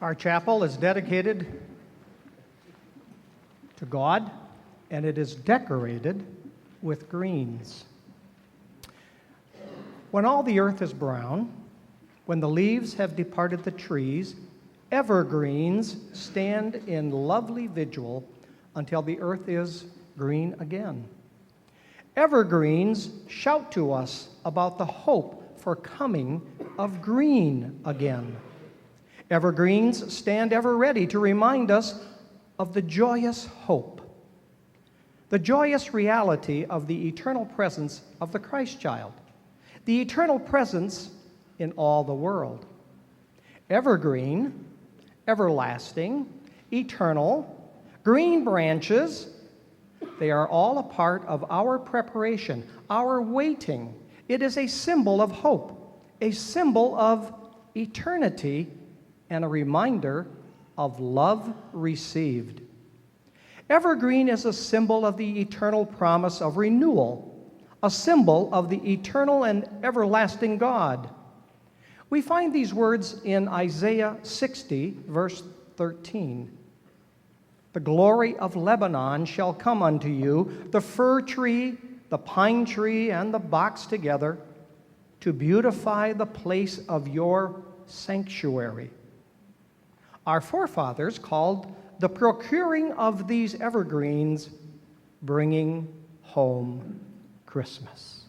Our chapel is dedicated to God, and it is decorated with greens. When all the earth is brown, when the leaves have departed the trees, evergreens stand in lovely vigil until the earth is green again. Evergreens shout to us about the hope for coming of green again. Evergreens stand ever ready to remind us of the joyous hope, the joyous reality of the eternal presence of the Christ child, the eternal presence in all the world. Evergreen, everlasting, eternal, green branches, they are all a part of our preparation, our waiting. It is a symbol of hope, a symbol of eternity, and a reminder of love received. Evergreen is a symbol of the eternal promise of renewal, a symbol of the eternal and everlasting God. We find these words in Isaiah 60, verse 13. The glory of Lebanon shall come unto you, the fir tree, the pine tree, and the box together, to beautify the place of your sanctuary. Our forefathers called the procuring of these evergreens bringing home Christmas.